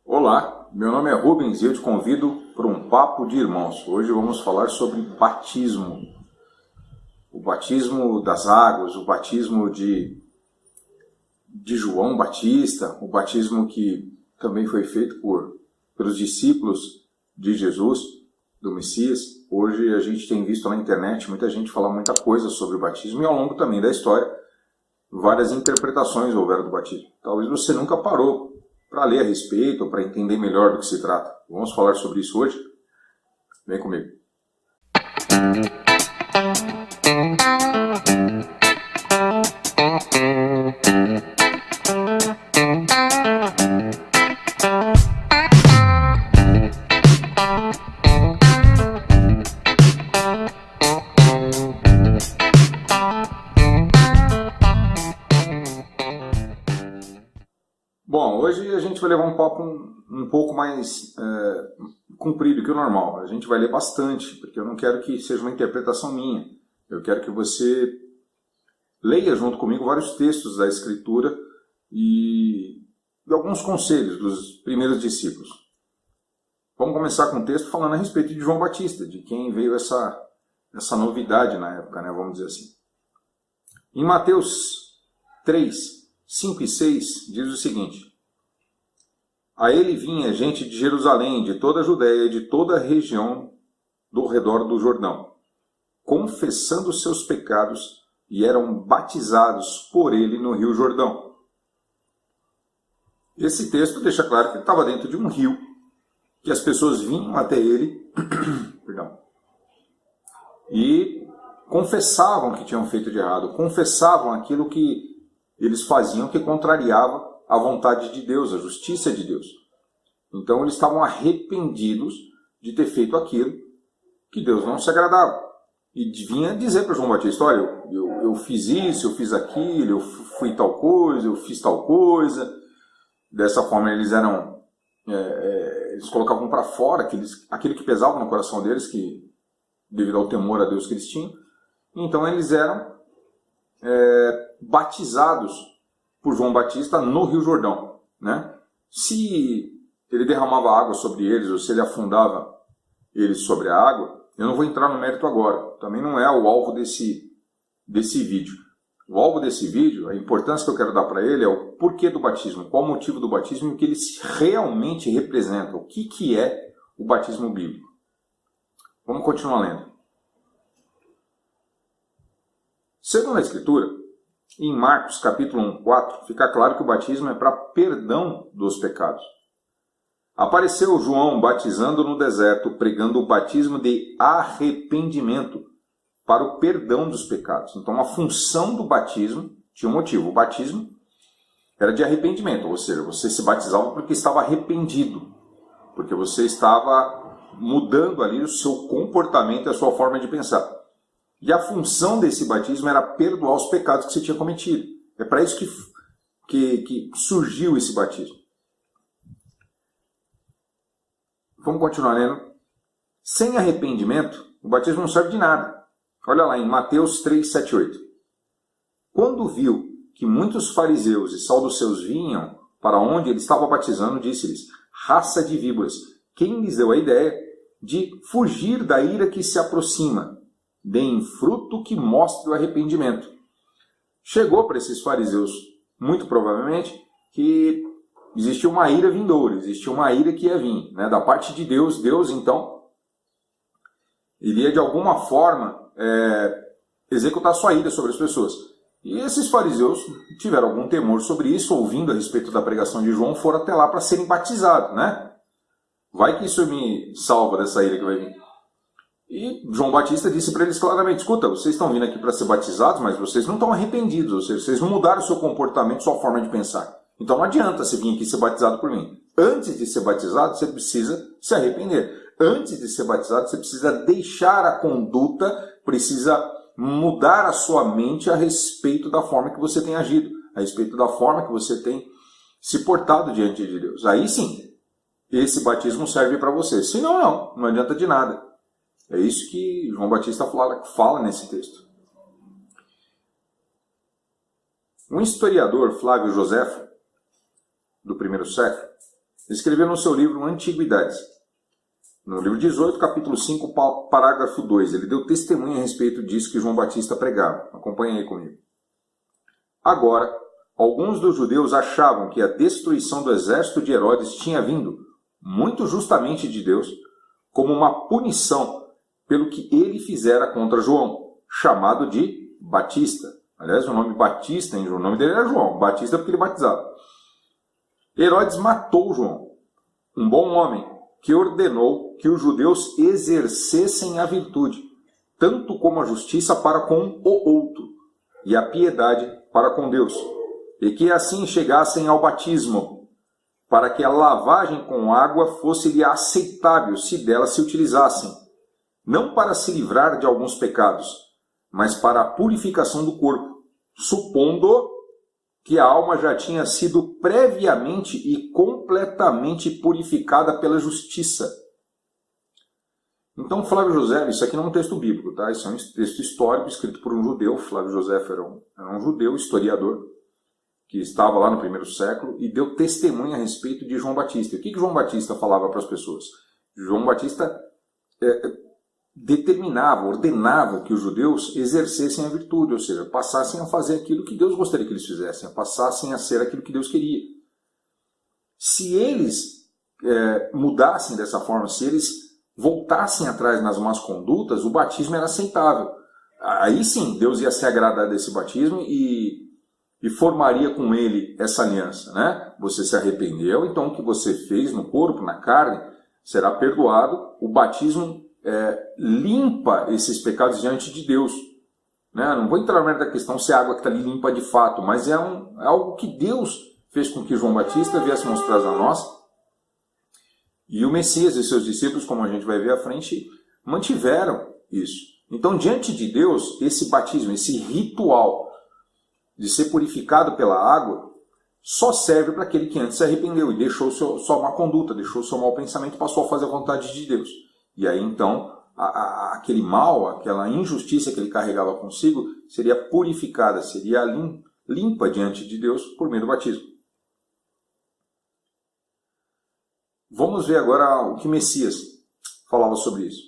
Olá, meu nome é Rubens e eu te convido para um papo de irmãos. Hoje vamos falar sobre batismo. O batismo das águas, o batismo de João Batista, o batismo que também foi feito pelos discípulos de Jesus, do Messias. Hoje a gente tem visto na internet muita gente falar muita coisa sobre o batismo e ao longo também da história várias interpretações houveram do batismo. Talvez você nunca parou para ler a respeito ou para entender melhor do que se trata. Vamos falar sobre isso hoje? Vem comigo. Bom, hoje a gente vai levar um papo um pouco mais comprido que o normal. A gente vai ler bastante, porque eu não quero que seja uma interpretação minha. Eu quero que você leia junto comigo vários textos da Escritura e alguns conselhos dos primeiros discípulos. Vamos começar com um texto falando a respeito de João Batista, de quem veio essa novidade na época, né? Vamos dizer assim. Em Mateus 3, 5 e 6 diz o seguinte: a ele vinha gente de Jerusalém, de toda a Judéia e de toda a região do redor do Jordão, confessando seus pecados, e eram batizados por ele no rio Jordão. Esse texto deixa claro que ele estava dentro de um rio, que as pessoas vinham até ele e confessavam que tinham feito de errado, confessavam aquilo que eles faziam que contrariava a vontade de Deus, a justiça de Deus. Então eles estavam arrependidos de ter feito aquilo que Deus não se agradava. E vinha dizer para João Batista: olha, eu fiz isso, eu fiz aquilo, eu fui tal coisa, eu fiz tal coisa. Dessa forma eles eram, eles colocavam para fora aquilo que pesava no coração deles, que devido ao temor a Deus que eles tinham. Então eles eram batizados por João Batista no Rio Jordão, né? Se ele derramava água sobre eles ou se ele afundava eles sobre a água, eu não vou entrar no mérito agora. Também não é o alvo desse vídeo. O alvo desse vídeo, a importância que eu quero dar para ele é o porquê do batismo, qual o motivo do batismo e o que ele realmente representa, o que é o batismo bíblico. Vamos continuar lendo. Segundo a Escritura, em Marcos capítulo 1, 4, fica claro que o batismo é para perdão dos pecados. Apareceu João batizando no deserto, pregando o batismo de arrependimento para o perdão dos pecados. Então a função do batismo tinha um motivo. O batismo era de arrependimento, ou seja, você se batizava porque estava arrependido, porque você estava mudando ali o seu comportamento e a sua forma de pensar. E a função desse batismo era perdoar os pecados que você tinha cometido. É para isso que surgiu esse batismo. Vamos continuar lendo. Sem arrependimento, o batismo não serve de nada. Olha lá em Mateus 3, 7 e 8. Quando viu que muitos fariseus e saduceus vinham para onde ele estava batizando, disse-lhes: raça de víboras, quem lhes deu a ideia de fugir da ira que se aproxima? Deem fruto que mostre o arrependimento. Chegou para esses fariseus, muito provavelmente, que existia uma ira vindoura, existia uma ira que ia vir, né, da parte de Deus. Deus, então, iria de alguma forma executar sua ira sobre as pessoas. E esses fariseus tiveram algum temor sobre isso, ouvindo a respeito da pregação de João, foram até lá para serem batizados, né? Vai que isso me salva dessa ira que vai vir. E João Batista disse para eles claramente: escuta, vocês estão vindo aqui para ser batizados, mas vocês não estão arrependidos, ou seja, vocês não mudaram o seu comportamento, sua forma de pensar. Então não adianta você vir aqui ser batizado por mim. Antes de ser batizado, você precisa se arrepender. Antes de ser batizado, você precisa deixar a conduta, precisa mudar a sua mente a respeito da forma que você tem agido, a respeito da forma que você tem se portado diante de Deus. Aí sim, esse batismo serve para você. Senão, não adianta de nada. É isso que João Batista fala nesse texto. Um historiador, Flávio Joséfo, do primeiro século, escreveu no seu livro Antiguidades, no livro 18, capítulo 5, parágrafo 2, ele deu testemunho a respeito disso que João Batista pregava. Acompanhe aí comigo. Agora, alguns dos judeus achavam que a destruição do exército de Herodes tinha vindo, muito justamente de Deus, como uma punição pelo que ele fizera contra João, chamado de Batista. Aliás, o nome Batista, o nome dele era João, Batista porque ele batizava. Herodes matou João, um bom homem, que ordenou que os judeus exercessem a virtude, tanto como a justiça para com o outro, e a piedade para com Deus, e que assim chegassem ao batismo, para que a lavagem com água fosse-lhe aceitável se dela se utilizassem, não para se livrar de alguns pecados, mas para a purificação do corpo, supondo que a alma já tinha sido previamente e completamente purificada pela justiça. Então, Flávio José, isso aqui não é um texto bíblico, tá? Isso é um texto histórico escrito por um judeu. Flávio José era um judeu, historiador, que estava lá no primeiro século e deu testemunho a respeito de João Batista. O que João Batista falava para as pessoas? João Batista determinava, ordenava que os judeus exercessem a virtude, ou seja, passassem a fazer aquilo que Deus gostaria que eles fizessem, passassem a ser aquilo que Deus queria. Se eles mudassem dessa forma, se eles voltassem atrás nas más condutas, o batismo era aceitável. Aí sim, Deus ia se agradar desse batismo e formaria com ele essa aliança, né? Você se arrependeu, então o que você fez no corpo, na carne, será perdoado. O batismo limpa esses pecados diante de Deus, né? Não vou entrar na questão se a água que está ali limpa de fato, mas é algo que Deus fez com que João Batista viesse mostrar a nós. E o Messias e seus discípulos, como a gente vai ver à frente, mantiveram isso. Então, diante de Deus, esse batismo, esse ritual de ser purificado pela água, só serve para aquele que antes se arrependeu e deixou sua má conduta, deixou seu mau pensamento e passou a fazer a vontade de Deus. E aí, então, aquele mal, aquela injustiça que ele carregava consigo, seria purificada, seria limpa diante de Deus por meio do batismo. Vamos ver agora o que Messias falava sobre isso.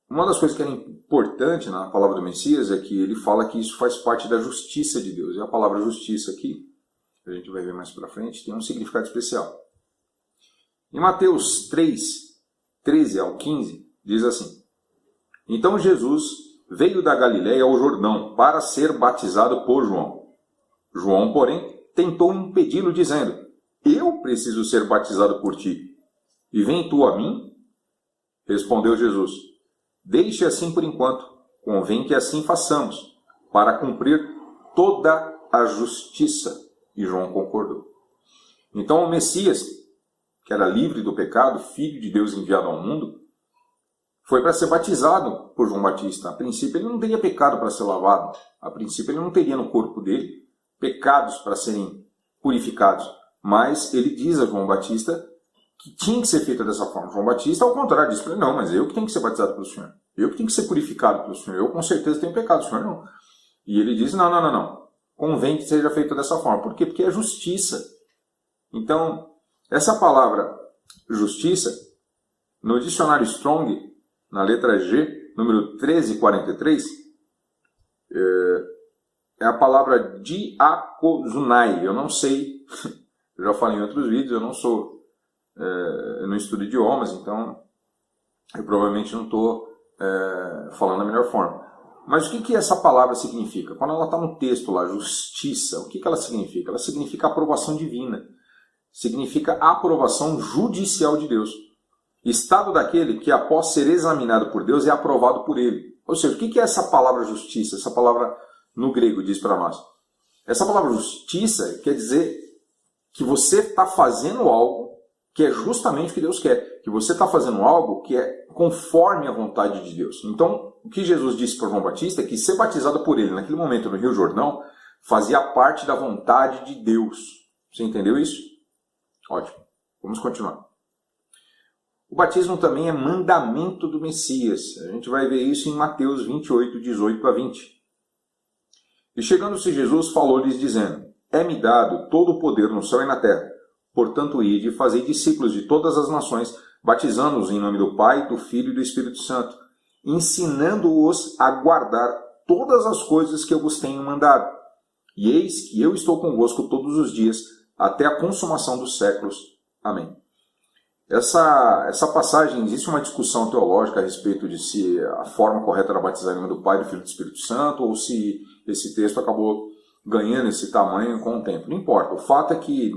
Uma das coisas que era importante na palavra do Messias é que ele fala que isso faz parte da justiça de Deus. E a palavra justiça aqui, a gente vai ver mais para frente, tem um significado especial. Em Mateus 3, 13 ao 15, diz assim: Então Jesus veio da Galiléia ao Jordão para ser batizado por João. João, porém, tentou impedi-lo, dizendo: Eu preciso ser batizado por ti, e vem tu a mim? Respondeu Jesus: Deixe assim por enquanto, convém que assim façamos, para cumprir toda a justiça. E João concordou. Então o Messias, que era livre do pecado, filho de Deus enviado ao mundo, foi para ser batizado por João Batista. A princípio ele não teria pecado para ser lavado. A princípio ele não teria no corpo dele pecados para serem purificados. Mas ele diz a João Batista que tinha que ser feito dessa forma. João Batista, ao contrário, disse para ele: Não, mas eu que tenho que ser batizado pelo Senhor. Eu que tenho que ser purificado pelo Senhor. Eu com certeza tenho pecado, o Senhor não. E ele diz: Não. Convém que seja feito dessa forma. Por quê? Porque é justiça. Então, essa palavra justiça, no dicionário Strong, na letra G, número 1343, é a palavra diakozunai. Eu não sei, eu já falei em outros vídeos, eu não estudo idiomas, então eu provavelmente não estou falando da melhor forma. Mas o que essa palavra significa? Quando ela está no texto lá, justiça, o que ela significa? Ela significa aprovação divina. Significa aprovação judicial de Deus. Estado daquele que, após ser examinado por Deus, é aprovado por ele. Ou seja, o que é essa palavra justiça? Essa palavra no grego diz para nós. Essa palavra justiça quer dizer que você está fazendo algo que é justamente o que Deus quer. Que você está fazendo algo que é conforme a vontade de Deus. Então, o que Jesus disse para João Batista é que ser batizado por ele naquele momento no Rio Jordão fazia parte da vontade de Deus. Você entendeu isso? Ótimo. Vamos continuar. O batismo também é mandamento do Messias. A gente vai ver isso em Mateus 28, 18 a 20. E chegando-se Jesus, falou-lhes dizendo: É-me dado todo o poder no céu e na terra. Portanto, ide e fazei discípulos de todas as nações, batizando-os em nome do Pai, do Filho e do Espírito Santo, ensinando-os a guardar todas as coisas que eu vos tenho mandado. E eis que eu estou convosco todos os dias, até a consumação dos séculos. Amém. Essa passagem, existe uma discussão teológica a respeito de se a forma correta era batizar em nome do Pai, do Filho e do Espírito Santo, ou se esse texto acabou ganhando esse tamanho com o tempo. Não importa. O fato é que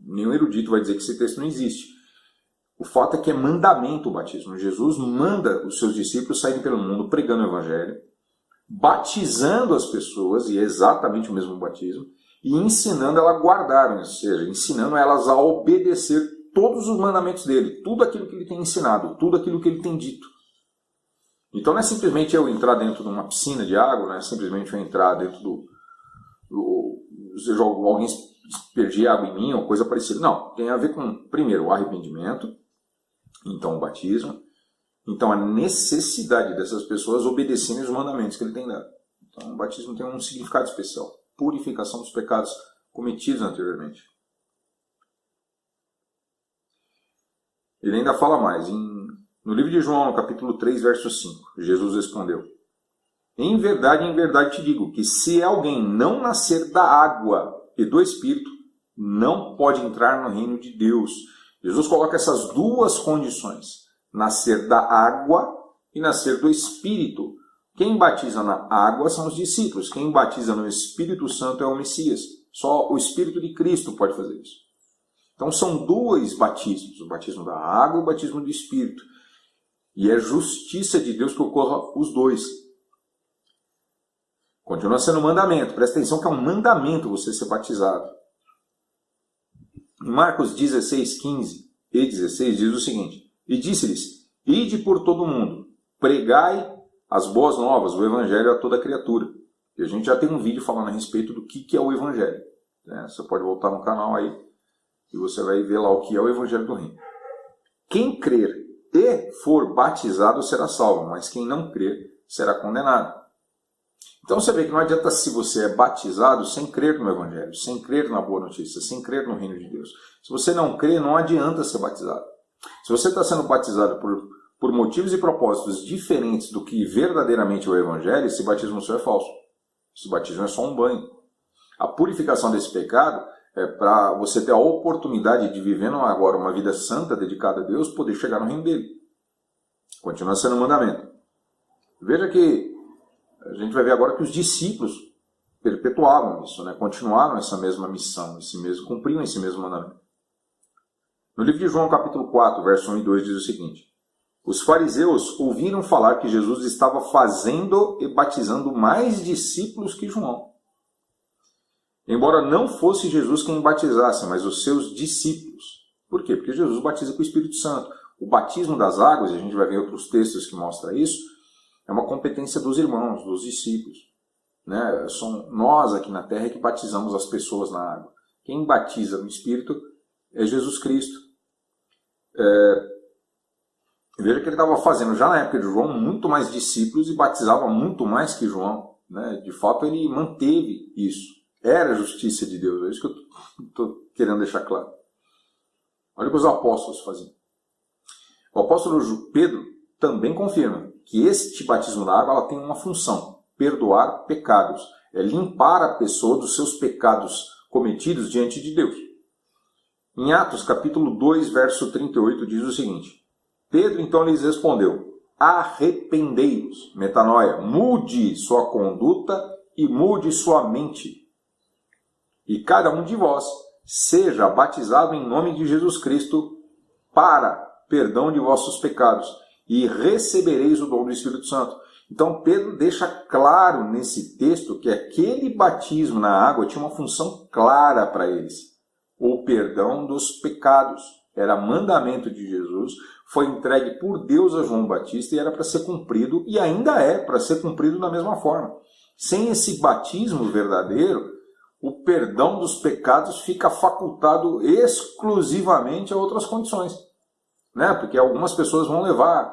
nenhum erudito vai dizer que esse texto não existe. O fato é que é mandamento o batismo. Jesus manda os seus discípulos saírem pelo mundo pregando o Evangelho, batizando as pessoas, e é exatamente o mesmo batismo, e ensinando elas a guardarem, ou seja, ensinando elas a obedecer todos os mandamentos dele, tudo aquilo que ele tem ensinado, tudo aquilo que ele tem dito. Então não é simplesmente eu entrar dentro de uma piscina de água, não é simplesmente eu entrar dentro alguém perder água em mim ou coisa parecida. Não, tem a ver com, primeiro, o arrependimento, então o batismo, então a necessidade dessas pessoas obedecerem os mandamentos que ele tem dado. Então o batismo tem um significado especial, purificação dos pecados cometidos anteriormente. Ele ainda fala mais, no livro de João, no capítulo 3, verso 5, Jesus respondeu: em verdade te digo, que se alguém não nascer da água e do Espírito, não pode entrar no reino de Deus. Jesus coloca essas duas condições, nascer da água e nascer do Espírito. Quem batiza na água são os discípulos, quem batiza no Espírito Santo é o Messias. Só o Espírito de Cristo pode fazer isso. Então são dois batismos, o batismo da água e o batismo do Espírito. E é justiça de Deus que ocorra os dois. Continua sendo um mandamento. Presta atenção que é um mandamento você ser batizado. Em Marcos 16, 15 e 16 diz o seguinte: e disse-lhes: ide por todo o mundo, pregai as boas novas, o Evangelho a toda criatura. E a gente já tem um vídeo falando a respeito do que é o Evangelho. Você pode voltar no canal aí e você vai ver lá o que é o Evangelho do Reino. Quem crer e for batizado será salvo, mas quem não crer será condenado. Então você vê que não adianta se você é batizado sem crer no Evangelho, sem crer na boa notícia, sem crer no reino de Deus. Se você não crê, não adianta ser batizado. Se você está sendo batizado por motivos e propósitos diferentes do que verdadeiramente é o Evangelho, esse batismo seu é falso. Esse batismo é só um banho. A purificação desse pecado é para você ter a oportunidade de viver agora uma vida santa, dedicada a Deus, poder chegar no reino dele. Continua sendo um mandamento. Veja que a gente vai ver agora que os discípulos perpetuavam isso, continuaram essa mesma missão, cumpriam esse mesmo mandamento. No livro de João, capítulo 4, verso 1 e 2, diz o seguinte: os fariseus ouviram falar que Jesus estava fazendo e batizando mais discípulos que João. Embora não fosse Jesus quem batizasse, mas os seus discípulos. Por quê? Porque Jesus batiza com o Espírito Santo. O batismo das águas, e a gente vai ver outros textos que mostram isso, é uma competência dos irmãos, dos discípulos. São nós aqui na terra que batizamos as pessoas na água. Quem batiza no Espírito é Jesus Cristo. Veja que ele estava fazendo já na época de João muito mais discípulos e batizava muito mais que João. De fato, ele manteve isso. Era a justiça de Deus. É isso que eu estou querendo deixar claro. Olha o que os apóstolos faziam. O apóstolo Pedro também confirma que este batismo na água ela tem uma função: perdoar pecados. É limpar a pessoa dos seus pecados cometidos diante de Deus. Em Atos, capítulo 2, verso 38, diz o seguinte: Pedro então lhes respondeu: arrependei-vos, metanoia, mude sua conduta e mude sua mente. E cada um de vós seja batizado em nome de Jesus Cristo para perdão de vossos pecados, e recebereis o dom do Espírito Santo. Então Pedro deixa claro nesse texto que aquele batismo na água tinha uma função clara para eles: o perdão dos pecados. Era mandamento de Jesus, foi entregue por Deus a João Batista e era para ser cumprido, e ainda é para ser cumprido da mesma forma. Sem esse batismo verdadeiro, o perdão dos pecados fica facultado exclusivamente a outras condições. Porque algumas pessoas vão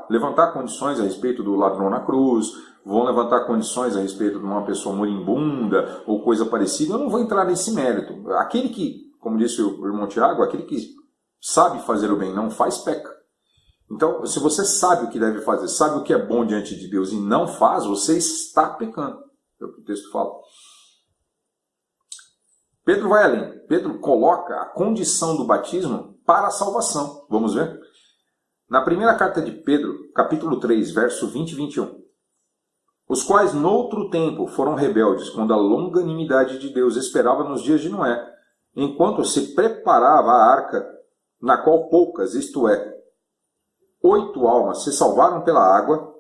levantar condições a respeito do ladrão na cruz, vão levantar condições a respeito de uma pessoa moribunda ou coisa parecida. Eu não vou entrar nesse mérito. Aquele que como disse o irmão Tiago, aquele que sabe fazer o bem, não faz, peca. Então, se você sabe o que deve fazer, sabe o que é bom diante de Deus e não faz, você está pecando. É o que o texto fala. Pedro vai além. Pedro coloca a condição do batismo para a salvação. Vamos ver? Na primeira carta de Pedro, capítulo 3, verso 20 e 21. Os quais noutro tempo foram rebeldes, quando a longanimidade de Deus esperava nos dias de Noé, enquanto se preparava a arca, na qual poucas, isto é, 8 almas se salvaram pela água,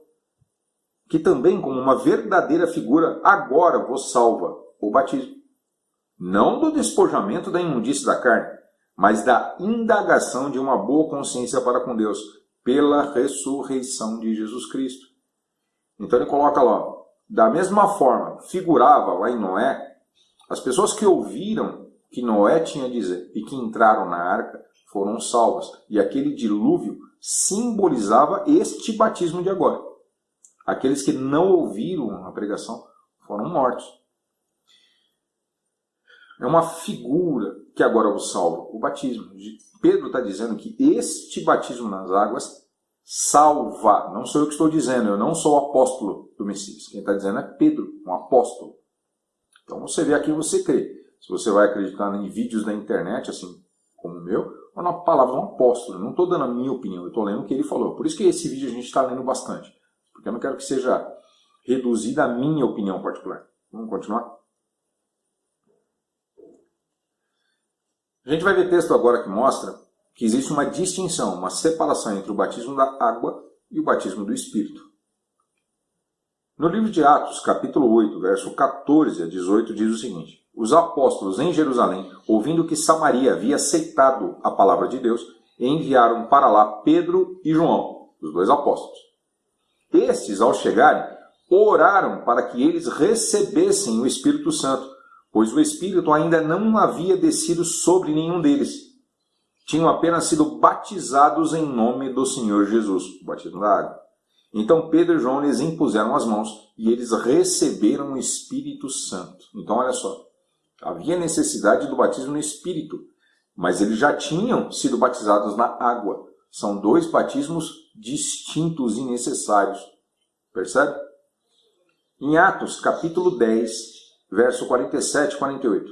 que também, como uma verdadeira figura, agora vos salva, o batismo. Não do despojamento da imundície da carne, mas da indagação de uma boa consciência para com Deus, pela ressurreição de Jesus Cristo. Então ele coloca lá, da mesma forma, figurava lá em Noé, as pessoas que ouviram que Noé tinha a dizer e que entraram na arca foram salvas. E aquele dilúvio simbolizava este batismo de agora. Aqueles que não ouviram a pregação foram mortos. É uma figura que agora vos salva, o batismo. Pedro está dizendo que este batismo nas águas salva. Não sou eu que estou dizendo, eu não sou o apóstolo do Messias. Quem está dizendo é Pedro, um apóstolo. Então você vê aqui e você crê. Se você vai acreditar em vídeos da internet, assim como o meu, ou na palavra de um apóstolo. Eu não estou dando a minha opinião, eu estou lendo o que ele falou. Por isso que esse vídeo a gente está lendo bastante. Porque eu não quero que seja reduzida a minha opinião particular. Vamos continuar? A gente vai ver texto agora que mostra que existe uma distinção, uma separação entre o batismo da água e o batismo do Espírito. No livro de Atos, capítulo 8, verso 14 a 18, diz o seguinte: os apóstolos em Jerusalém, ouvindo que Samaria havia aceitado a palavra de Deus, enviaram para lá Pedro e João, os dois apóstolos. Estes, ao chegarem, oraram para que eles recebessem o Espírito Santo, pois o Espírito ainda não havia descido sobre nenhum deles. Tinham apenas sido batizados em nome do Senhor Jesus, o batismo da água. Então Pedro e João lhes impuseram as mãos e eles receberam o Espírito Santo. Então olha só, havia necessidade do batismo no Espírito, mas eles já tinham sido batizados na água. São dois batismos distintos e necessários. Percebe? Em Atos, capítulo 10, verso 47 e 48.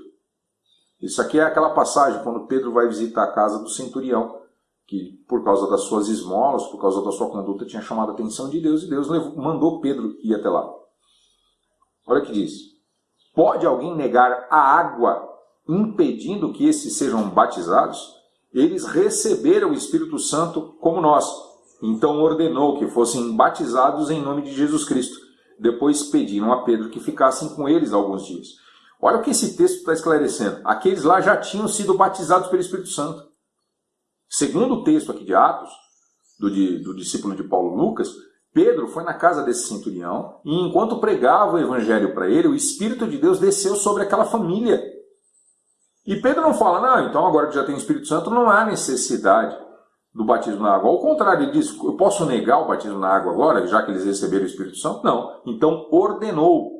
Isso aqui é aquela passagem quando Pedro vai visitar a casa do centurião, que por causa das suas esmolas, por causa da sua conduta, tinha chamado a atenção de Deus, e Deus mandou Pedro ir até lá. Olha o que diz. Pode alguém negar a água, impedindo que esses sejam batizados? Eles receberam o Espírito Santo como nós. Então ordenou que fossem batizados em nome de Jesus Cristo. Depois pediram a Pedro que ficassem com eles alguns dias. Olha o que esse texto está esclarecendo. Aqueles lá já tinham sido batizados pelo Espírito Santo. Segundo o texto aqui de Atos, do discípulo de Paulo, Lucas, Pedro foi na casa desse centurião e enquanto pregava o evangelho para ele, o Espírito de Deus desceu sobre aquela família. E Pedro não fala, não, então agora que já tem o Espírito Santo, não há necessidade do batismo na água. Ao contrário, ele diz, eu posso negar o batismo na água agora, já que eles receberam o Espírito Santo? Não. Então ordenou,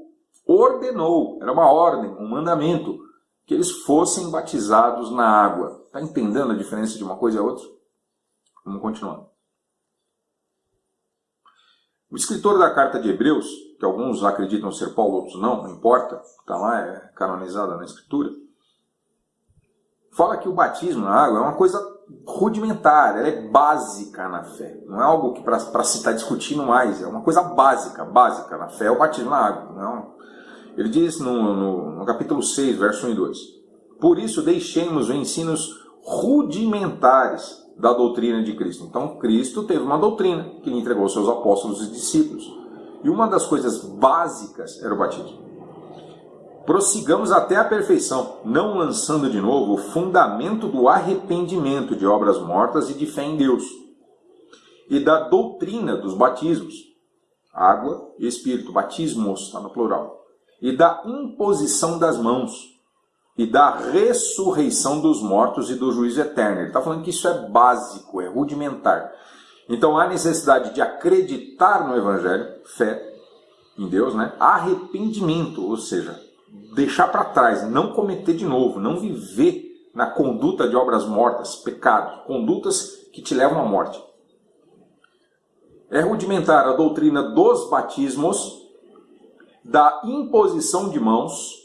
era uma ordem, um mandamento, que eles fossem batizados na água. Está entendendo a diferença de uma coisa e outra? Vamos continuar. O escritor da carta de Hebreus, que alguns acreditam ser Paulo, outros não importa, está lá, é canonizada na escritura, fala que o batismo na água é uma coisa rudimentar, ela é básica na fé. Não é algo que para se estar discutindo mais, é uma coisa básica na fé, é o batismo na água. Não. Ele diz no capítulo 6, verso 1 e 2. Por isso deixemos os ensinos rudimentares da doutrina de Cristo. Então Cristo teve uma doutrina que ele entregou aos seus apóstolos e discípulos. E uma das coisas básicas era o batismo. Prossigamos até a perfeição, não lançando de novo o fundamento do arrependimento de obras mortas e de fé em Deus. E da doutrina dos batismos, água e espírito, batismos, está no plural. E da imposição das mãos, e da ressurreição dos mortos e do juízo eterno. Ele está falando que isso é básico, é rudimentar. Então há necessidade de acreditar no Evangelho, fé em Deus, né? Arrependimento, ou seja, deixar para trás, não cometer de novo, não viver na conduta de obras mortas, pecados, condutas que te levam à morte. É rudimentar a doutrina dos batismos, da imposição de mãos.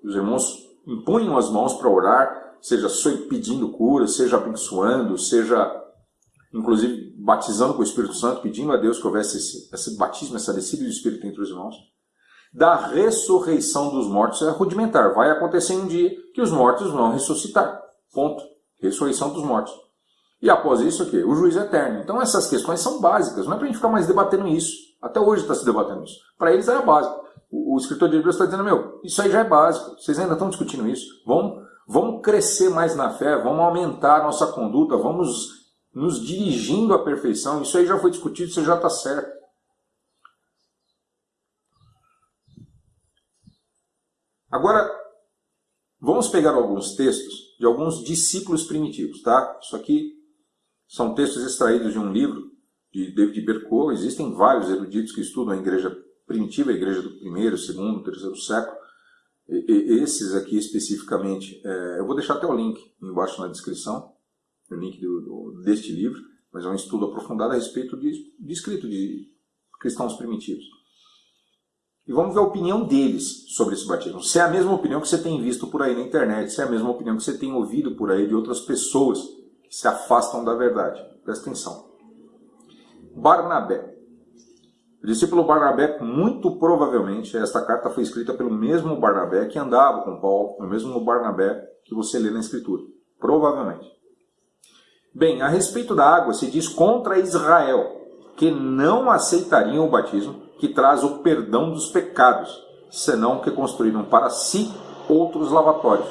Os irmãos impunham as mãos para orar, seja pedindo cura, seja abençoando, seja inclusive batizando com o Espírito Santo, pedindo a Deus que houvesse esse batismo, essa descida do Espírito entre os irmãos. Da ressurreição dos mortos é rudimentar. Vai acontecer um dia que os mortos vão ressuscitar. Ponto. Ressurreição dos mortos. E após isso, o quê? O juízo eterno. Então essas questões são básicas. Não é para a gente ficar mais debatendo isso. Até hoje está se debatendo isso. Para eles era básico. O escritor de Hebreus está dizendo, isso aí já é básico. Vocês ainda estão discutindo isso. Vamos crescer mais na fé, vamos aumentar a nossa conduta, vamos nos dirigindo à perfeição. Isso aí já foi discutido, isso já está certo. Agora, vamos pegar alguns textos de alguns discípulos primitivos, tá? Isso aqui são textos extraídos de um livro de David Bercot. Existem vários eruditos que estudam a igreja primitiva, a igreja do primeiro, segundo, terceiro século. Esses aqui especificamente, eu vou deixar até o link embaixo na descrição, o link deste livro, mas é um estudo aprofundado a respeito de escrito de cristãos primitivos. E vamos ver a opinião deles sobre esse batismo. Se é a mesma opinião que você tem visto por aí na internet, se é a mesma opinião que você tem ouvido por aí de outras pessoas que se afastam da verdade. Presta atenção. Barnabé. O discípulo Barnabé, muito provavelmente, esta carta foi escrita pelo mesmo Barnabé que andava com Paulo, o mesmo Barnabé que você lê na Escritura. Provavelmente. Bem, a respeito da água, se diz contra Israel, que não aceitariam o batismo, que traz o perdão dos pecados, senão que construíram para si outros lavatórios.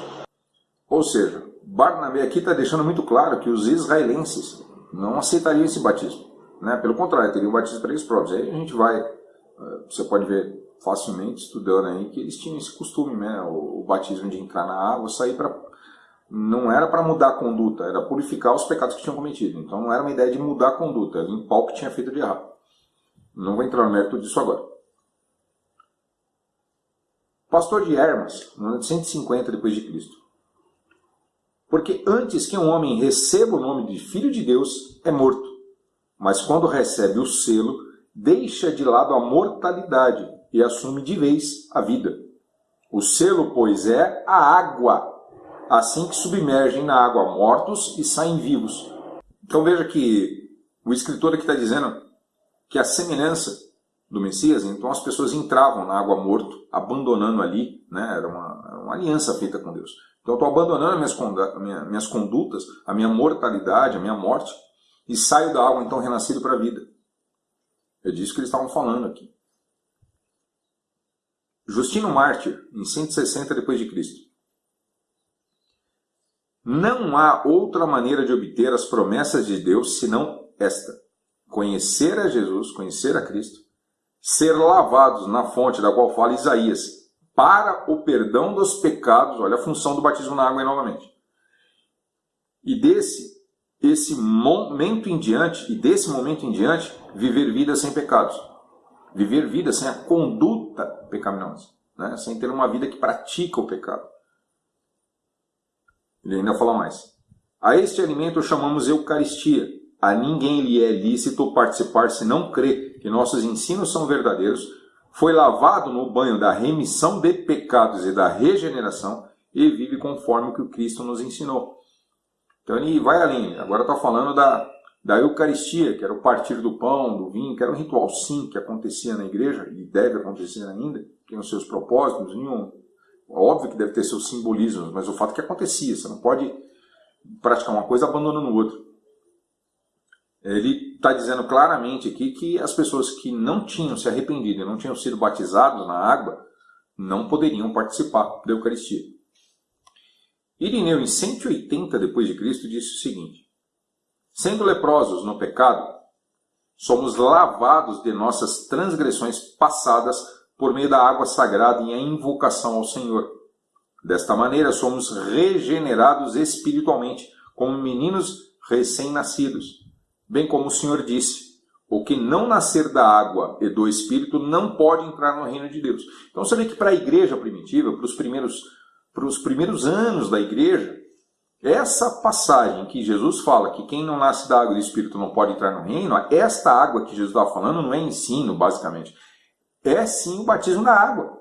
Ou seja, Barnabé aqui está deixando muito claro que os israelenses não aceitariam esse batismo. Né? Pelo contrário, teriam o batismo para eles próprios. Aí a gente você pode ver facilmente, estudando aí, que eles tinham esse costume, né? O batismo de entrar na água, sair para... Não era para mudar a conduta, era purificar os pecados que tinham cometido. Então não era uma ideia de mudar a conduta, era limpar o que tinha feito de errado. Não vou entrar no mérito disso agora. Pastor de Hermas, no ano de 150 depois de Cristo. Porque antes que um homem receba o nome de Filho de Deus, é morto. Mas quando recebe o selo, deixa de lado a mortalidade e assume de vez a vida. O selo, pois, é a água, assim que submergem na água mortos e saem vivos. Então veja que o escritor aqui está dizendo que a semelhança do Messias, então as pessoas entravam na água morto, abandonando ali, né, era uma aliança feita com Deus. Então eu estou abandonando minhas condutas, a minha mortalidade, a minha morte, e saio da água então renascido para a vida. É disso que eles estavam falando aqui. Justino Mártir, em 160 depois de Cristo. Não há outra maneira de obter as promessas de Deus senão esta: conhecer a Jesus, conhecer a Cristo, ser lavados na fonte da qual fala Isaías, para o perdão dos pecados. Olha a função do batismo na água aí novamente. E desse momento em diante, viver vida sem pecados. Viver vida sem a conduta pecaminosa, né? Sem ter uma vida que pratica o pecado. Ele ainda fala mais. A este alimento chamamos Eucaristia. A ninguém lhe é lícito participar se não crê que nossos ensinos são verdadeiros, foi lavado no banho da remissão de pecados e da regeneração e vive conforme o que o Cristo nos ensinou. Então ele vai além. Agora está falando da Eucaristia, que era o partir do pão, do vinho, que era um ritual sim que acontecia na igreja e deve acontecer ainda, tem os seus propósitos, óbvio que deve ter seus simbolismos, mas o fato é que acontecia. Você não pode praticar uma coisa abandonando o outro. Ele está dizendo claramente aqui que as pessoas que não tinham se arrependido e não tinham sido batizados na água não poderiam participar da Eucaristia. Irineu, em 180 depois de Cristo, disse o seguinte: sendo leprosos no pecado, somos lavados de nossas transgressões passadas por meio da água sagrada e a invocação ao Senhor. Desta maneira, somos regenerados espiritualmente, como meninos recém-nascidos. Bem como o Senhor disse, o que não nascer da água e do Espírito não pode entrar no reino de Deus. Então você vê que para a igreja primitiva, para os primeiros anos da igreja, Essa passagem que Jesus fala que quem não nasce da água e do Espírito não pode entrar no reino, esta água que Jesus está falando não é ensino, basicamente. É sim o batismo da água.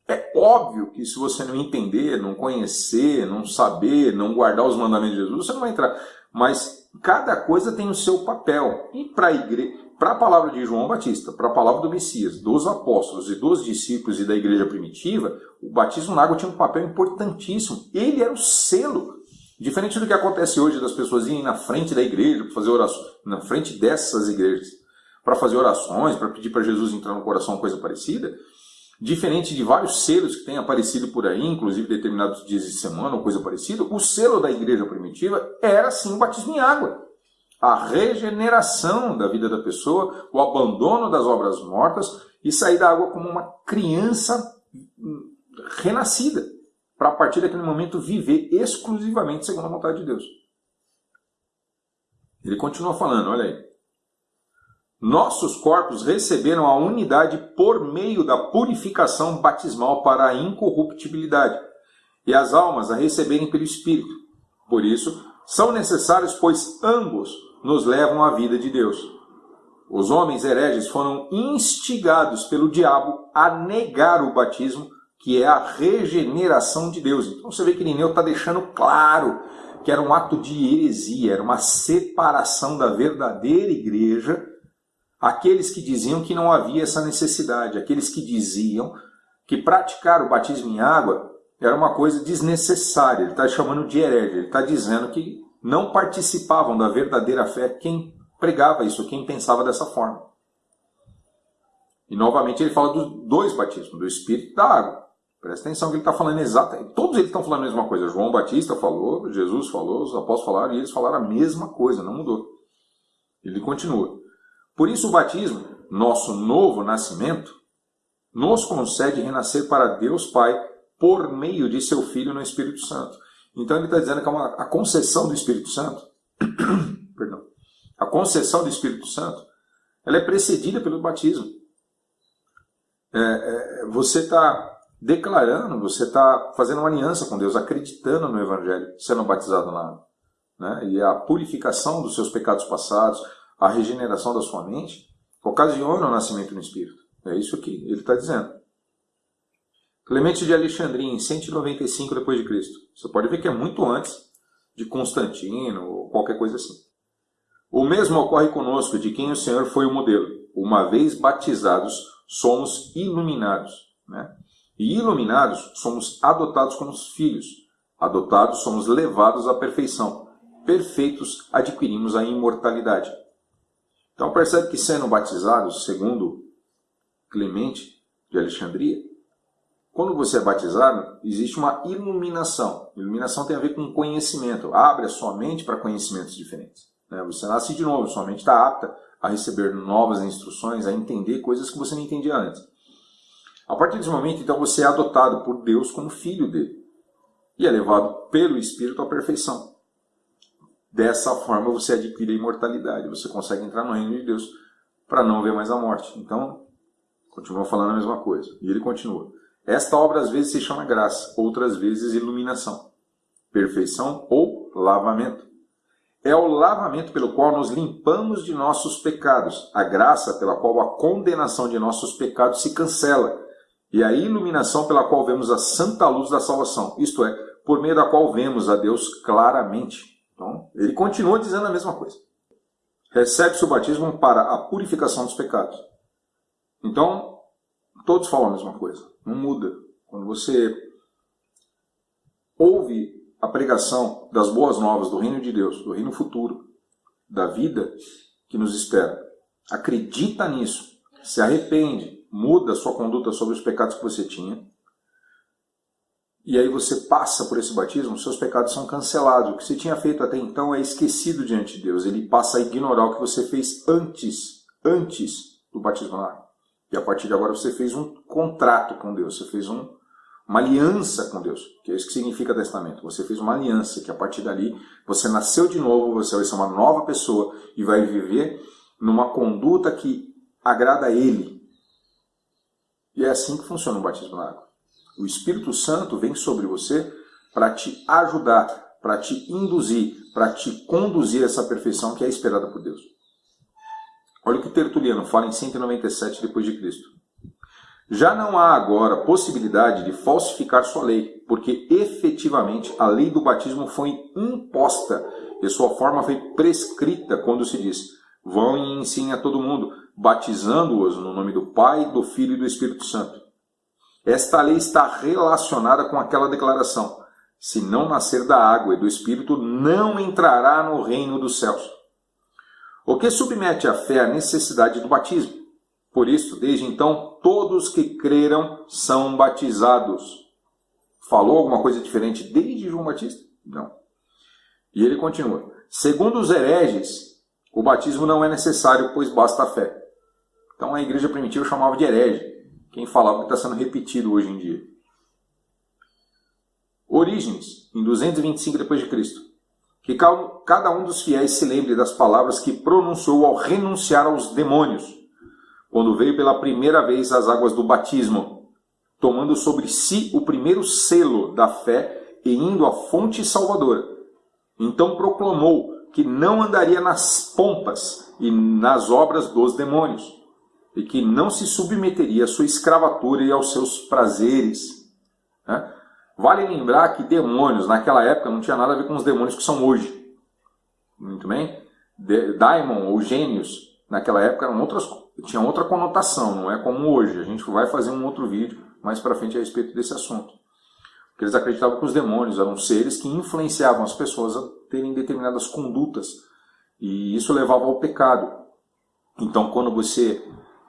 É óbvio que se você não entender, não conhecer, não saber, não guardar os mandamentos de Jesus, você não vai entrar. Mas cada coisa tem o seu papel. E para a palavra de João Batista, para a palavra do Messias, dos apóstolos e dos discípulos e da igreja primitiva, o batismo na água tinha um papel importantíssimo. Ele era o selo. Diferente do que acontece hoje das pessoas irem na frente da igreja, para fazer orações, na frente dessas igrejas, para fazer orações, para pedir para Jesus entrar no coração, coisa parecida. Diferente de vários selos que têm aparecido por aí, inclusive determinados dias de semana ou coisa parecida, o selo da igreja primitiva era sim o batismo em água. A regeneração da vida da pessoa, o abandono das obras mortas e sair da água como uma criança renascida, para a partir daquele momento viver exclusivamente segundo a vontade de Deus. Ele continua falando, olha aí. Nossos corpos receberam a unidade por meio da purificação batismal para a incorruptibilidade, e as almas a receberem pelo Espírito. Por isso, são necessários, pois ambos nos levam à vida de Deus. Os homens hereges foram instigados pelo diabo a negar o batismo, que é a regeneração de Deus. Então você vê que Irineu está deixando claro que era um ato de heresia, era uma separação da verdadeira igreja. Aqueles que diziam que não havia essa necessidade, aqueles que diziam que praticar o batismo em água era uma coisa desnecessária. Ele está chamando de herege, ele está dizendo que não participavam da verdadeira fé quem pregava isso, quem pensava dessa forma. E novamente ele fala dos dois batismos, do Espírito e da água. Presta atenção que ele está falando exatamente, todos eles estão falando a mesma coisa. João Batista falou, Jesus falou, os apóstolos falaram, e eles falaram a mesma coisa, não mudou. Ele continua. Por isso o batismo, nosso novo nascimento, nos concede renascer para Deus Pai por meio de seu Filho no Espírito Santo. Então ele está dizendo que a concessão do Espírito Santo, perdão, a concessão do Espírito Santo, ela é precedida pelo batismo. Você está declarando, você está fazendo uma aliança com Deus, acreditando no Evangelho, sendo batizado na água. Né? E a purificação dos seus pecados passados, a regeneração da sua mente, ocasiona o nascimento no Espírito. É isso que ele está dizendo. Clemente de Alexandria, em 195 depois de Cristo. Você pode ver que é muito antes de Constantino ou qualquer coisa assim. O mesmo ocorre conosco, de quem o Senhor foi o modelo. Uma vez batizados, somos iluminados. Né? E iluminados, somos adotados como filhos. Adotados, somos levados à perfeição. Perfeitos, adquirimos a imortalidade. Então percebe que sendo batizados, segundo Clemente de Alexandria, quando você é batizado, existe uma iluminação. Iluminação tem a ver com conhecimento. Abre a sua mente para conhecimentos diferentes. Você nasce de novo, sua mente está apta a receber novas instruções, a entender coisas que você não entendia antes. A partir desse momento, então, você é adotado por Deus como filho dele. E é levado pelo Espírito à perfeição. Dessa forma, você adquire a imortalidade. Você consegue entrar no reino de Deus para não ver mais a morte. Então, continua falando a mesma coisa. E ele continua. Esta obra às vezes se chama graça, outras vezes iluminação, perfeição ou lavamento. É o lavamento pelo qual nos limpamos de nossos pecados, a graça pela qual a condenação de nossos pecados se cancela, e a iluminação pela qual vemos a santa luz da salvação, isto é, por meio da qual vemos a Deus claramente. Então, ele continua dizendo a mesma coisa. Recebe-se o batismo para a purificação dos pecados. Então, todos falam a mesma coisa, não muda. Quando você ouve a pregação das boas novas do reino de Deus, do reino futuro, da vida que nos espera, acredita nisso, se arrepende, muda a sua conduta sobre os pecados que você tinha, e aí você passa por esse batismo, seus pecados são cancelados. O que você tinha feito até então é esquecido diante de Deus. Ele passa a ignorar o que você fez antes do batismo na água. E a partir de agora você fez um contrato com Deus, você fez uma aliança com Deus, que é isso que significa testamento. Você fez uma aliança, que a partir dali você nasceu de novo, você vai ser uma nova pessoa e vai viver numa conduta que agrada a Ele. E é assim que funciona o batismo na água. O Espírito Santo vem sobre você para te ajudar para te induzir, para te conduzir a essa perfeição que é esperada por Deus. Olha o que Tertuliano fala em 197 depois de Cristo. Já não há agora possibilidade de falsificar sua lei, porque efetivamente a lei do batismo foi imposta e sua forma foi prescrita quando se diz: vão e ensinem a todo mundo, batizando-os no nome do Pai, do Filho e do Espírito Santo. Esta lei está relacionada com aquela declaração: se não nascer da água e do Espírito, não entrará no reino dos céus. O que submete a fé à necessidade do batismo. Por isso, desde então, todos que creram são batizados. Falou alguma coisa diferente desde João Batista? Não. E ele continua: segundo os hereges, o batismo não é necessário, pois basta a fé. Então a igreja primitiva chamava de herege quem falava que está sendo repetido hoje em dia. Orígenes, em 225 d.C., que cada um dos fiéis se lembre das palavras que pronunciou ao renunciar aos demônios, quando veio pela primeira vez às águas do batismo, tomando sobre si o primeiro selo da fé e indo à fonte salvadora. Então proclamou que não andaria nas pompas e nas obras dos demônios, e que não se submeteria à sua escravatura e aos seus prazeres. Vale lembrar que demônios naquela época não tinha nada a ver com os demônios que são hoje. Muito bem? Daimon ou gênios naquela época tinham outra conotação, não é como hoje. A gente vai fazer um outro vídeo mais para frente a respeito desse assunto. Porque eles acreditavam que os demônios eram seres que influenciavam as pessoas a terem determinadas condutas, e isso levava ao pecado. Então, quando você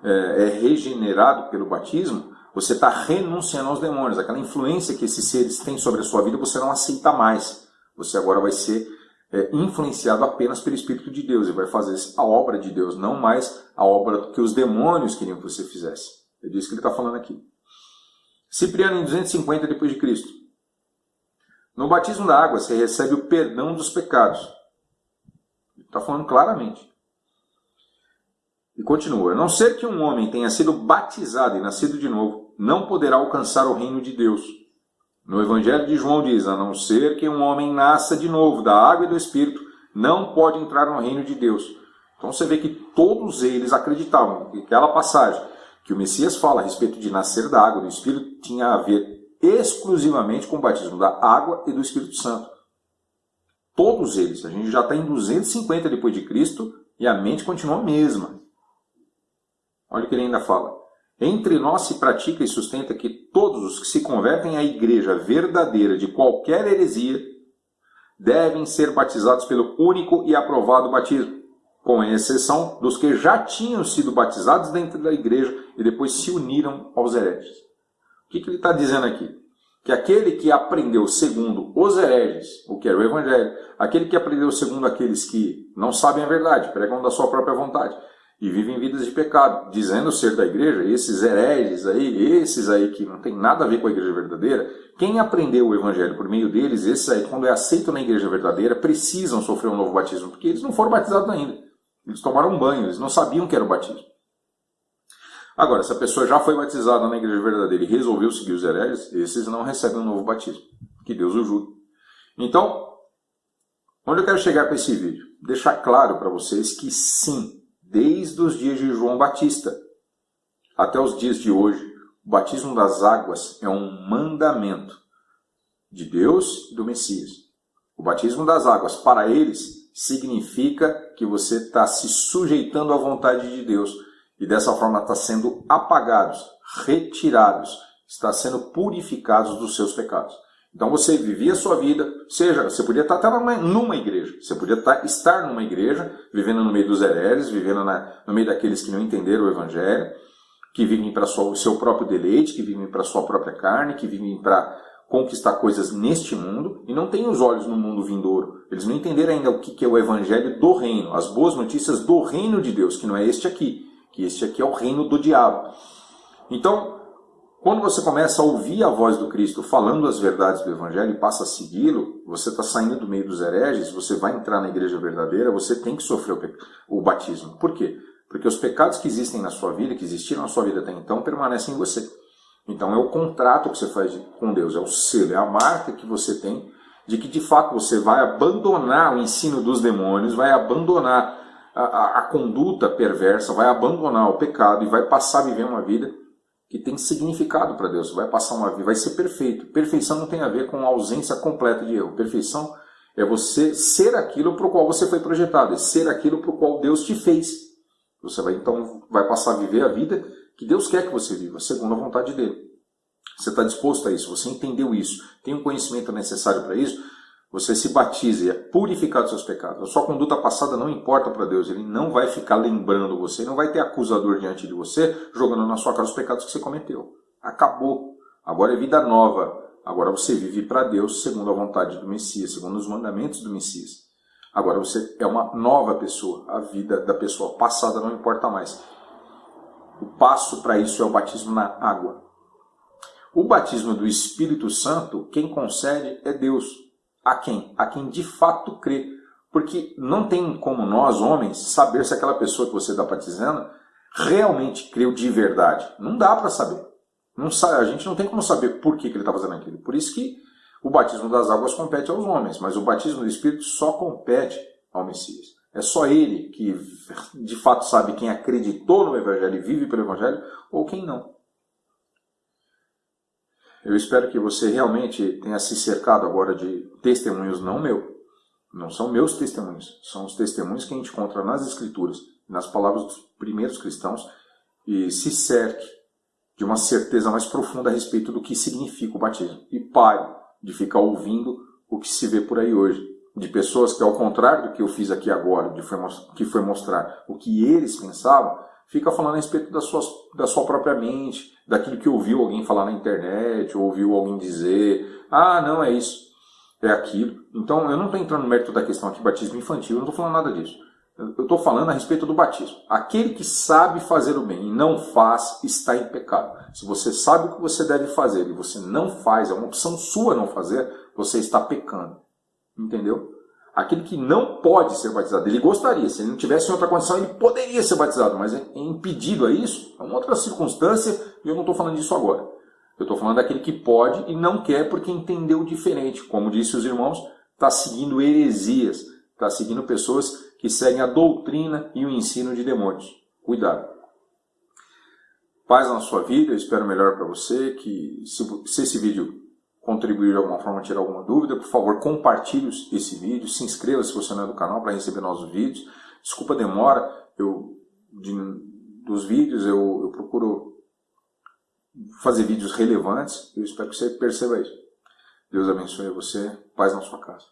é regenerado pelo batismo, você está renunciando aos demônios. Aquela influência que esses seres têm sobre a sua vida, você não aceita mais. Você agora vai ser influenciado apenas pelo Espírito de Deus e vai fazer a obra de Deus, não mais a obra que os demônios queriam que você fizesse. É disso que ele está falando aqui. Cipriano, em 250 d.C. No batismo da água, você recebe o perdão dos pecados. Ele está falando claramente. E continua: a não ser que um homem tenha sido batizado e nascido de novo, não poderá alcançar o reino de Deus. No Evangelho de João diz: a não ser que um homem nasça de novo da água e do Espírito, não pode entrar no reino de Deus. Então você vê que todos eles acreditavam que aquela passagem que o Messias fala a respeito de nascer da água e do Espírito tinha a ver exclusivamente com o batismo da água e do Espírito Santo. Todos eles. A gente já está em 250 depois de Cristo e a mente continua a mesma. Olha o que ele ainda fala: entre nós se pratica e sustenta que todos os que se convertem à igreja verdadeira de qualquer heresia devem ser batizados pelo único e aprovado batismo, com exceção dos que já tinham sido batizados dentro da igreja e depois se uniram aos hereges. O que ele está dizendo aqui? Que aquele que aprendeu segundo os hereges, o que era o Evangelho, aquele que aprendeu segundo aqueles que não sabem a verdade, pregam da sua própria vontade e vivem vidas de pecado, dizendo ser da igreja, esses hereges aí, esses aí que não tem nada a ver com a igreja verdadeira, quem aprendeu o Evangelho por meio deles, esses aí, quando é aceito na igreja verdadeira, precisam sofrer um novo batismo, porque eles não foram batizados ainda. Eles tomaram um banho, eles não sabiam que era o batismo. Agora, se a pessoa já foi batizada na igreja verdadeira e resolveu seguir os hereges, esses não recebem um novo batismo. Que Deus o ajude. Então, onde eu quero chegar com esse vídeo? Deixar claro para vocês que sim, desde os dias de João Batista até os dias de hoje, o batismo das águas é um mandamento de Deus e do Messias. O batismo das águas, para eles, significa que você está se sujeitando à vontade de Deus e dessa forma está sendo apagados, retirados, está sendo purificados dos seus pecados. Então você vivia a sua vida, seja, você podia estar até numa igreja, você podia estar numa igreja, vivendo no meio dos hereges, vivendo no meio daqueles que não entenderam o Evangelho, que vivem para o seu próprio deleite, que vivem para a sua própria carne, que vivem para conquistar coisas neste mundo, e não têm os olhos no mundo vindouro. Eles não entenderam ainda o que é o Evangelho do reino, as boas notícias do reino de Deus, que não é este aqui, que este aqui é o reino do diabo. Então, quando você começa a ouvir a voz do Cristo falando as verdades do Evangelho e passa a segui-lo, você está saindo do meio dos hereges, você vai entrar na igreja verdadeira, você tem que sofrer o batismo. Por quê? Porque os pecados que existem na sua vida, que existiram na sua vida até então, permanecem em você. Então é o contrato que você faz com Deus, é o selo, é a marca que você tem de que de fato você vai abandonar o ensino dos demônios, vai abandonar a conduta perversa, vai abandonar o pecado e vai passar a viver uma vida que tem significado para Deus. Vai passar uma vida, vai ser perfeito. Perfeição não tem a ver com ausência completa de erro. Perfeição é você ser aquilo para o qual você foi projetado, é ser aquilo para o qual Deus te fez. Você vai passar a viver a vida que Deus quer que você viva, segundo a vontade dele. Você está disposto a isso, você entendeu isso, tem um conhecimento necessário para isso, você se batiza e é purificado dos seus pecados. A sua conduta passada não importa para Deus, ele não vai ficar lembrando você, não vai ter acusador diante de você, jogando na sua cara os pecados que você cometeu. Acabou. Agora é vida nova. Agora você vive para Deus segundo a vontade do Messias, segundo os mandamentos do Messias. Agora você é uma nova pessoa. A vida da pessoa passada não importa mais. O passo para isso é o batismo na água. O batismo do Espírito Santo, quem concede é Deus. A quem? A quem de fato crê. Porque não tem como nós, homens, saber se aquela pessoa que você está batizando realmente creu de verdade. Não dá para saber. A gente não tem como saber por que ele está fazendo aquilo. Por isso que o batismo das águas compete aos homens, mas o batismo do Espírito só compete ao Messias. É só ele que de fato sabe quem acreditou no Evangelho e vive pelo Evangelho ou quem não. Eu espero que você realmente tenha se cercado agora de testemunhos não são meus testemunhos, são os testemunhos que a gente encontra nas Escrituras, nas palavras dos primeiros cristãos, e se cerque de uma certeza mais profunda a respeito do que significa o batismo. E pare de ficar ouvindo o que se vê por aí hoje, de pessoas que, ao contrário do que eu fiz aqui agora, que foi mostrar o que eles pensavam, fica falando a respeito da sua própria mente, daquilo que ouviu alguém falar na internet, ou ouviu alguém dizer, não é isso, é aquilo. Então eu não estou entrando no mérito da questão aqui, batismo infantil, eu não estou falando nada disso. Eu estou falando a respeito do batismo. Aquele que sabe fazer o bem e não faz, está em pecado. Se você sabe o que você deve fazer e você não faz, é uma opção sua não fazer, você está pecando. Entendeu? Aquele que não pode ser batizado, ele gostaria, se ele não tivesse outra condição, ele poderia ser batizado, mas é impedido a isso, é uma outra circunstância, e eu não estou falando disso agora. Eu estou falando daquele que pode e não quer porque entendeu diferente. Como disse os irmãos, está seguindo heresias, está seguindo pessoas que seguem a doutrina e o ensino de demônios. Cuidado. Paz na sua vida, eu espero melhor para você, que se esse vídeo contribuir de alguma forma, tirar alguma dúvida, por favor, compartilhe esse vídeo, se inscreva se você não é do canal para receber novos vídeos. Desculpa a demora, dos vídeos eu procuro fazer vídeos relevantes, eu espero que você perceba isso. Deus abençoe você, paz na sua casa.